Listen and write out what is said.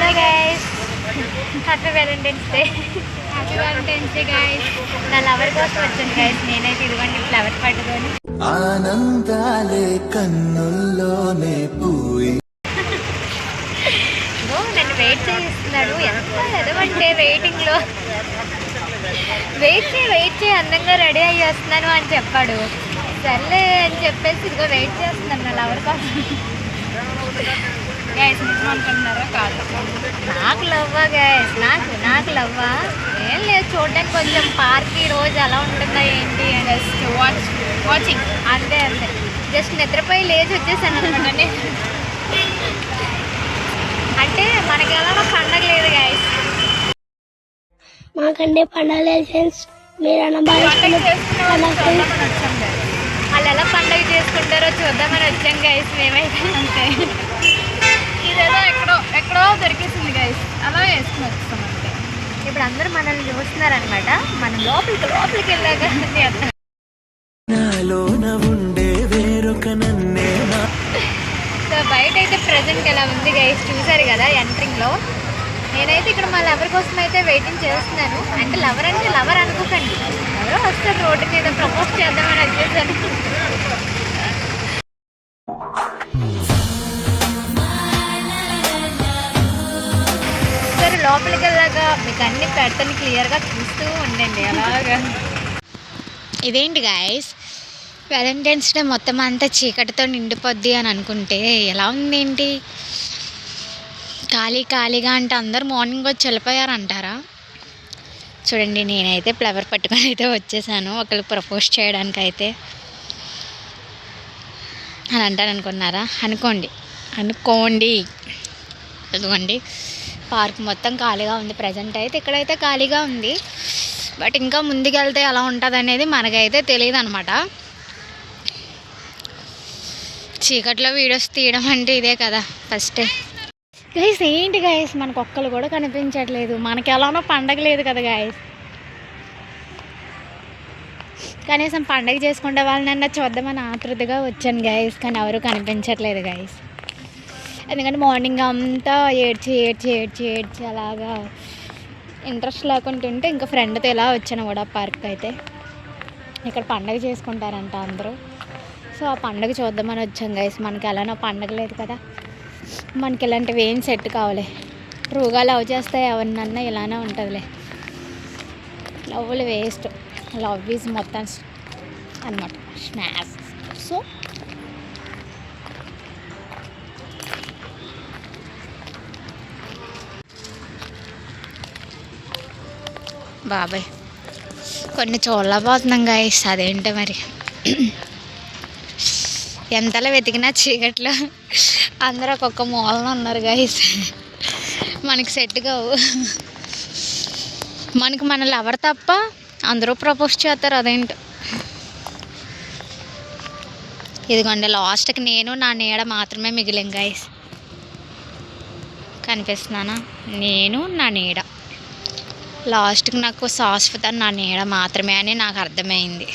Hello guys, happy Valentine's day. Happy Valentine's day guys. నా lover కోసం వచ్చాను guys. నేనైతే ఇదిగోండి ఫ్లవర్ పట్టుకొని ఆనందాలే కన్నుల్లోనే పూయి నన్ను వెయిట్ చేయిస్తున్నాడు. ఎంత ఎదవంటే వెయిటింగ్లో వెయిట్ చేయి అందంగా రెడీ అయ్యి వస్తున్నాను అని చెప్పాడు. సర్లే అని చెప్పేసి ఇదిగో వెయిట్ చేస్తున్నాను నా లవర్ కోసం. గైస్ నిజం అనుకుంటున్నారా? కాదు, నాకు లవ్వా గైస్, నాకు లవ్వా ఏం లేదు. చూడడానికి కొంచెం పార్క్ ఈ రోజు ఎలా ఉంటుందా ఏంటి అని జస్ట్ వాచింగ్ అంతే జస్ట్ నిద్రపోయి లేచి వచ్చేసాను అనమాట నేను. అంటే మనకి ఎలా పండగ లేదు గైస్. మాకంటే పండగ లేదు ఫ్రెండ్స్. మీరన్నా వాళ్ళు ఎలా పండగ చేసుకుంటారో చూద్దామని వచ్చాం గైస్ మేమైతే. అంతే, ఇదేదో ఎక్కడో దొరికేసింది గైస్, అలా వేసుకుని వచ్చాం అంతే. ఇప్పుడు అందరూ మనల్ని చూస్తున్నారనమాట. మనం లోపలికి వెళ్ళాక నాలోన ఉండే వేరొక నన్నే సో బయట అయితే ప్రజెంట్ ఎలా ఉంది గైస్ చూసారు కదా ఎంట్రింగ్లో. నేనైతే ఇక్కడ మా లవర్ కోసం అయితే వెయిటింగ్ చేస్తున్నాను. అంటే లవర్ అనుకోకండి, ఎవరో వస్తారు రోడ్డు మీద ప్రపోజ్ చేద్దామని వచ్చేసాను. సరే లోపలికి వెళ్ళాక మీకు అన్ని పెడతాను, క్లియర్గా చూస్తూ ఉండండి అలాగా. ఇదేంటి గైస్, వ్యాలంటైన్స్ డే మొత్తం అంతా చీకటితో నిండిపోద్ది అని అనుకుంటే ఎలా ఉందేంటి ఖాళీగా అంటే అందరు మార్నింగ్ వచ్చి వెళ్ళిపోయారంటారా? చూడండి, నేనైతే ఫ్లవర్ పట్టుకొని అయితే వచ్చేసాను ఒకళ్ళు ప్రపోజ్ చేయడానికి అయితే అని అంటారు అనుకున్నారా? అనుకోండి ఇదిగోండి పార్క్ మొత్తం ఖాళీగా ఉంది. ప్రజెంట్ అయితే ఇక్కడైతే ఖాళీగా ఉంది. బట్ ఇంకా ముందుకెళ్తే ఎలా ఉంటుంది అనేది మనకైతే తెలియదు అనమాట. చీకట్లో వీడియోస్ తీయడం అంటే ఇదే కదా ఫస్ట్. గైస్ ఏంటి గైస్, మనకు ఒక్కరు కూడా కనిపించట్లేదు. మనకి ఎలానో పండగ లేదు కదా గైస్. కనీసం పండగ చేసుకుంటే వాళ్ళనన్నా చూద్దామని ఆతృతగా వచ్చాను గైస్, కానీ ఎవరు కనిపించట్లేదు గైస్. ఎందుకంటే మార్నింగ్ అంతా ఏడ్చి అలాగా ఇంట్రెస్ట్ లేకుండా ఉంటే ఇంకా ఫ్రెండ్తో ఇలా వచ్చాను కూడా పార్క్ అయితే. ఇక్కడ పండగ చేసుకుంటారంట అందరూ. సో ఆ పండగ చూద్దామని వచ్చాం గైస్. మనకి ఎలానో పండగ లేదు కదా, మనకి ఇలాంటివి ఏం సెట్ కావాలి. ట్రూగా లవ్ చేస్తే ఎవరినన్నా ఇలానే ఉంటుందిలే. లవ్లు వేస్ట్, లవ్ ఈజ్ మొత్తం అనమాట స్మాష్. సో బాబాయ్ కొన్ని చూడలేకపోతున్నాం గైస్, అదేంటో మరి. ఎంతలా వెతికినా చీకట్లో అందరూ ఒక్కొక్క మూలన ఉన్నారు గైస్. మనకి సెట్ కావు. మనకి మన లవర్ తప్ప అందరూ ప్రపోజ్ చేస్తారు, అదేంటో. ఇదిగోండి లాస్ట్కి నేను నా నీడ మాత్రమే మిగిలిం గైస్. కనిపిస్తున్నానా? నేను నా నీడ లాస్ట్కి నాకు శాశ్వత నా నీడ మాత్రమే అని నాకు అర్థమైంది.